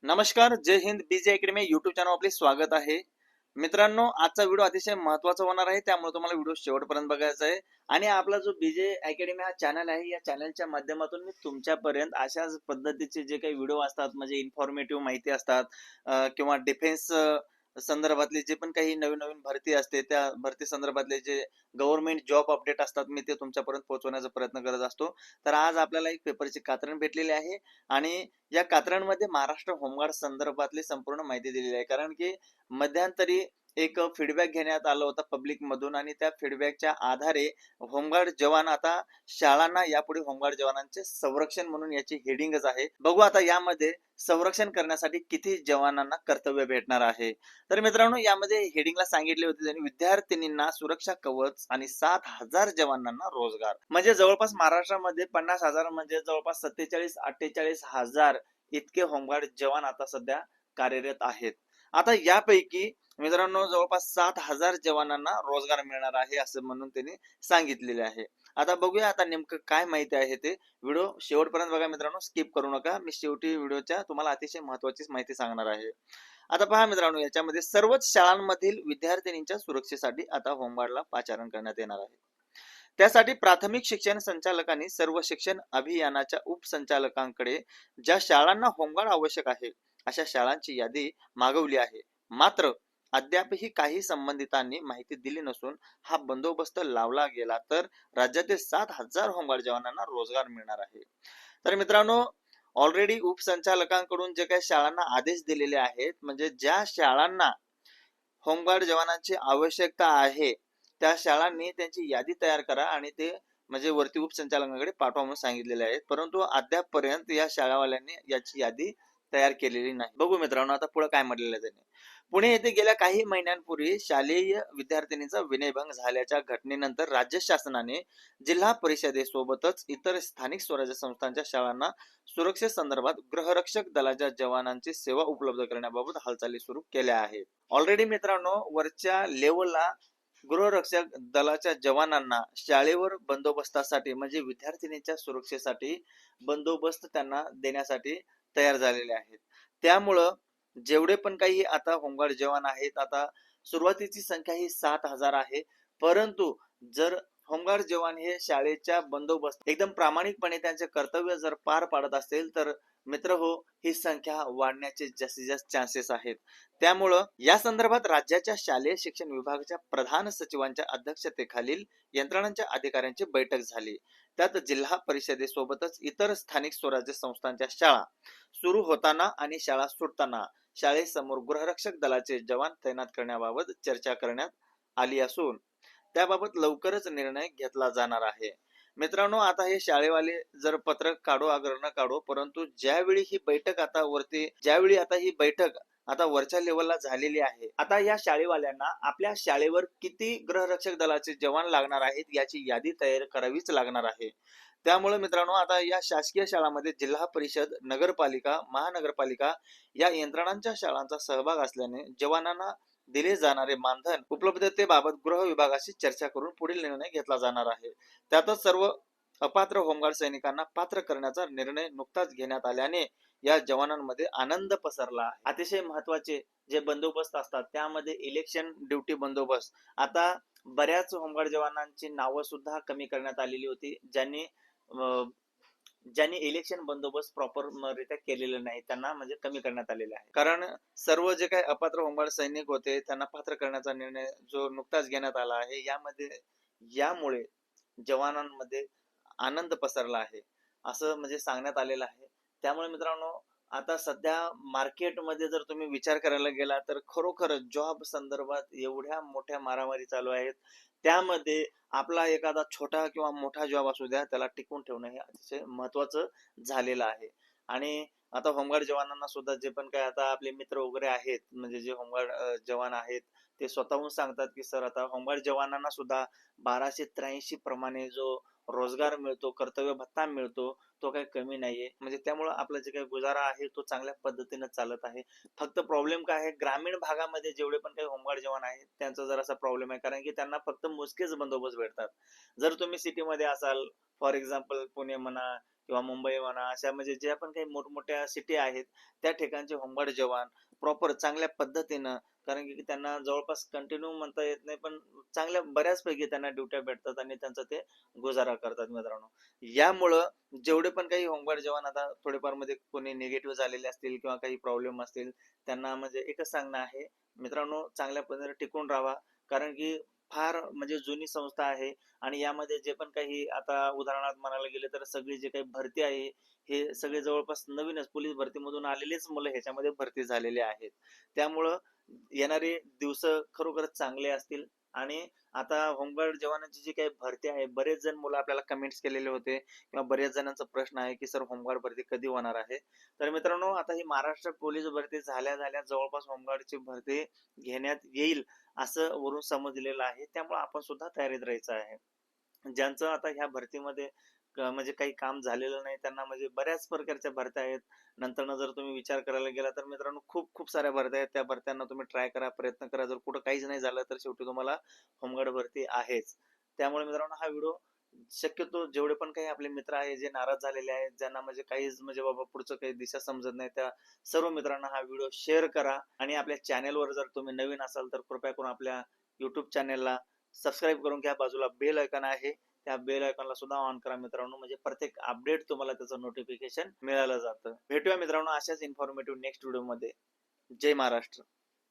नमस्कार, जय हिंद. बीजे academy YouTube channel आपले स्वागत आहे. मित्रांनो, आजचा व्हिडिओ अतिशय महत्त्वाचा होणार आहे, त्यामुळे तुम्हाला व्हिडिओ शेवटपर्यंत बघायचा आहे. आणि आपला जो बीजे अकॅडमी हा चॅनल आहे, या चॅनलच्या माध्यमातून मी तुमच्यापर्यंत अशाच पद्धतीचे जे काही व्हिडिओ असतात, म्हणजे इन्फॉर्मेटिव्ह माहिती असतात किंवा डिफेन्स संदर्भातली जे पण काही नवीन नवीन भरती असते, त्या भरती संदर्भातले जे गव्हर्नमेंट जॉब अपडेट असतात, मी ते तुमच्यापर्यंत पोहोचवण्याचा प्रयत्न करत असतो. तर आज आपल्याला एक पेपरची कात्रण भेटलेली आहे आणि या कात्रांमध्ये महाराष्ट्र होमगार्ड संदर्भातली संपूर्ण माहिती दिलेली आहे. कारण की मध्यंतरी एक फीडबॅक घेण्यात आला होता पब्लिक मधून आणि त्या फीडबॅकच्या आधारे होमगार्ड जवान आता शाळांना यापुढे होमगार्ड जवानांचे संरक्षण म्हणून याची हेडिंगच आहे. बघू आता यामध्ये संरक्षण करण्यासाठी किती जवानांना कर्तव्य भेटणार आहे. तर मित्रांनो, यामध्ये हेडिंगला सांगितले होते त्यांनी, विद्यार्थिनींना सुरक्षा कवच आणि 7,000 जवानांना रोजगार. म्हणजे जवळपास महाराष्ट्रामध्ये 50,000 म्हणजे जवळपास 47-48 हजार इतके होमगार्ड जवान आता सध्या कार्यरत आहेत. आता यापैकी मित्रांनो जवळपास 7,000 जवानांना रोजगार मिळणार आहे असं म्हणून त्यांनी सांगितलेले आहे. आता बघूया आता नेमकं काय माहिती आहे ते. व्हिडिओ शेवटपर्यंत बघा मित्रांनो, स्किप करू नका. मी शेवटी व्हिडिओच्या तुम्हाला अतिशय महत्त्वाची माहिती सांगणार आहे. आता पहा मित्रांनो, याच्यामध्ये सर्वच शाळांमधील विद्यार्थिनींच्या सुरक्षेसाठी आता होमगार्डला पाचारण करण्यात येणार आहे. त्यासाठी प्राथमिक शिक्षण संचालकांनी सर्व शिक्षण अभियानाच्या उपसंचालकांकडे ज्या शाळांना होमगार्ड आवश्यक आहे अशा शाळांची यादी मागवली आहे. मात्र अद्यापही काही संबंधितांनी माहिती दिली नसून हा बंदोबस्त लावला गेला तर राज्यातील 7,000 होमगार्ड जवानांना रोजगार मिळणार आहे. तर मित्रांनो, ऑलरेडी उपसंचालकांकडून जे काही शाळांना आदेश दिलेले आहेत, म्हणजे ज्या शाळांना होमगार्ड जवानांची आवश्यकता आहे त्या शाळांनी त्यांची यादी तयार करा आणि ते म्हणजे वरती उपसंचालकांकडे पाठवा म्हणून सांगितलेले आहेत. परंतु अद्यापपर्यंत या शाळावाल्यांनी याची यादी तयार केलेली नाही. बघू मित्रांनो आता पुढे काय म्हटलेलं आहे त्यांनी. पुणे येथे गेल्या काही महिन्यांपूर्वी शालेय विद्यार्थिनीचा विनयभंग झाल्याच्या घटनेनंतर राज्य शासनाने जिल्हा परिषदेसोबतच इतर स्थानिक स्वराज्य संस्थांच्या शाळांना सुरक्षेसंदर्भात गृहरक्षक दलाच्या जवानांची सेवा उपलब्ध करण्याबाबत हालचाली सुरू केल्या आहेत. ऑलरेडी मित्रांनो, वरच्या लेवलला गृहरक्षक दलाच्या जवानांना शाळेवर बंदोबस्तासाठी म्हणजे विद्यार्थिनीच्या सुरक्षेसाठी बंदोबस्त त्यांना देण्यासाठी तयार झालेले आहेत. त्यामुळं जेवढे पण काही आता होमगार्ड जवान आहेत, आता सुरुवातीची संख्या ही 7,000 आहे. परंतु जर होमगार्ड जवान हे शाळेच्या बंदोबस्त एकदम प्रामाणिकपणे त्यांचे कर्तव्य जर पार पाडत असेल तर मित्र हो, ही संख्या वाढण्याचे जास्तीत जास्त चान्सेस आहेत. त्यामुळं या संदर्भात राज्याच्या शालेय शिक्षण विभागाच्या प्रधान सचिवांच्या अध्यक्षतेखालील यंत्रणांच्या अधिकाऱ्यांची बैठक झाली. त्यात जिल्हा परिषदेसोबतच इतर स्थानिक स्वराज्य संस्थांच्या शाळा सुरू होताना आणि शाळा सुटताना शाळेसमोर गृहरक्षक दलाचे जवान तैनात करण्याबाबत चर्चा करण्यात आली असून त्याबाबत लवकरच निर्णय घेतला जाणार आहे. मित्रांनो, आता हे शाळेवाले जर पत्रक काढो अगर न काढो, परंतु ज्यावेळी ही बैठक आता वरच्या लेवलला झालेली आहे, आता या शाळेवाल्यांना आपल्या शाळेवर किती गृहरक्षक दलाचे जवान लागणार आहेत याची यादी तयार करावीच लागणार आहे. त्यामुळे मित्रांनो, आता या शासकीय शाळांमध्ये जिल्हा परिषद, नगरपालिका, महानगरपालिका या यंत्रणांच्या शाळांचा सहभाग असल्याने जवानांना दिले जाणारे मानधन उपलब्धतेबाबत गृह विभागाशी चर्चा करून पुढील निर्णय घेतला जाणार आहे. त्यातच सर्व अपात्र होमगार्ड सैनिकांना पात्र करण्याचा निर्णय नुकताच घेण्यात आल्याने या जवानांमध्ये आनंद पसरला आहे. अतिशय महत्त्वाचे जे बंदोबस्त असतात त्यामध्ये इलेक्शन ड्युटी बंदोबस्त, आता बऱ्याच होमगार्ड जवानांची नावं सुद्धा कमी करण्यात आलेली होती, ज्यांनी इलेक्शन बंदोबस्त प्रॉपर रित्या केलेलं नाही त्यांना म्हणजे कमी करण्यात आलेले आहे. कारण सर्व जे काही अपात्र होमगार्ड सैनिक होते त्यांना पात्र करण्याचा निर्णय जो नुकताच घेण्यात आला आहे, यामुळे जवानांमध्ये आनंद पसरला आहे असं म्हणजे सांगण्यात आलेलं आहे. त्यामुळे मित्रांनो, आता सध्या मार्केटमध्ये जर तुम्ही विचार करायला गेला तर खरोखर जॉब संदर्भात एवढ्या मोठ्या मारामारी चालू आहेत, त्यामध्ये आपला एखादा छोटा किंवा मोठा जॉब असू द्या त्याला टिकवून ठेवणं हे अतिशय महत्त्वाचं झालेलं आहे. आणि आता होमगार्ड जवानांना सुद्धा जे पण काय आता आपले मित्र वगैरे आहेत, म्हणजे जे होमगार्ड जवान आहेत ते स्वतःहून सांगतात की सर आता होमगार्ड जवानांना सुद्धा 1283 प्रमाणे जो रोजगार मिळतो, कर्तव्य भत्ता मिळतो, तो काही कमी नाहीये. म्हणजे त्यामुळे आपला जे काही गुजारा आहे तो चांगल्या पद्धतीने चालत आहे. फक्त प्रॉब्लेम काय आहे, ग्रामीण भागामध्ये जेवढे पण काही होमगार्ड जवान आहेत त्यांचा जरासा प्रॉब्लेम आहे, कारण की त्यांना फक्त मोजकेच बंदोबस्त भेटतात. जर तुम्ही सिटीमध्ये असाल, फॉर एक्झाम्पल पुणे म्हणा किंवा मुंबई म्हणा, अशा म्हणजे ज्या पण काही मोठमोठ्या सिटी आहेत, त्या ठिकाणचे होमगार्ड जवान प्रॉपर चांगल्या पद्धतीनं, कारण की त्यांना जवळपास कंटिन्यू म्हणता येत नाही, पण चांगल्या बऱ्याचपैकी त्यांना ड्युट्या भेटतात आणि त्यांचा ते गुजारा करतात मित्रांनो. यामुळं जेवढे पण काही होमगार्ड जवान आता थोडेफार म्हणजे कोणी निगेटिव्ह झालेले असतील किंवा काही प्रॉब्लेम असतील, त्यांना म्हणजे एकच सांगणं आहे मित्रांनो, चांगल्या पद्धतीने टिकून राहावा. कारण की फार म्हणजे जुनी संस्था आहे आणि यामध्ये जे पण काही आता उदाहरणार्थ म्हणायला गेले तर सगळी जे काही भरती आहे, हे सगळे जवळपास नवीनच पोलीस भरतीमधून आलेलेच मुलं ह्याच्यामध्ये भरती झालेले आहेत. त्यामुळं येणारे दिवस खरोखरच चांगले असतील. आणि आता होमगार्ड जवानांची जी काही भरती आहे, बरेच जण मुलं आपल्याला कमेंट्स केलेले होते किंवा बऱ्याच जणांचा प्रश्न आहे की सर होमगार्ड भरती कधी होणार आहे. तर मित्रांनो, आता ही महाराष्ट्र पोलीस भरती झाल्या झाल्या जवळपास होमगार्डची भरती घेण्यात येईल असं वरून समजलेलं आहे. त्यामुळे आपण सुद्धा तयारीत राहायचं आहे. ज्यांचं आता ह्या भरतीमध्ये म्हणजे काही काम झालेलं नाही, त्यांना म्हणजे बऱ्याच प्रकारच्या भरत्या आहेत. नंतरनं जर तुम्ही विचार करायला गेला तर मित्रांनो, खूप खूप साऱ्या भरत्या आहेत. त्या भरत्यांना तुम्ही ट्राय करा, प्रयत्न करा. जर कुठं काहीच नाही झालं तर शेवटी तुम्हाला होमगार्ड भरती आहेच. त्यामुळे मित्रांनो, हा व्हिडिओ शक्यतो जेवढे पण काही आपले मित्र आहेत, जे नाराज झालेले आहेत, ज्यांना म्हणजे काहीच म्हणजे बाबा पुढचं काही दिशा समजत नाही, त्या सर्व मित्रांना हा व्हिडिओ शेअर करा. आणि आपल्या चॅनेलवर जर तुम्ही नवीन असाल तर कृपया करून आपल्या YouTube चॅनेलला सबस्क्राईब करून घ्या. बाजूला बेल आयकॉन आहे, त्या बेल आयकॉनला सुद्धा ऑन करा मित्रांनो, म्हणजे प्रत्येक अपडेट तुम्हाला त्याचं नोटिफिकेशन मिळालं जातं. भेटूया मित्रांनो अशाच इन्फॉर्मेटिव्ह नेक्स्ट व्हिडिओमध्ये. जय महाराष्ट्र.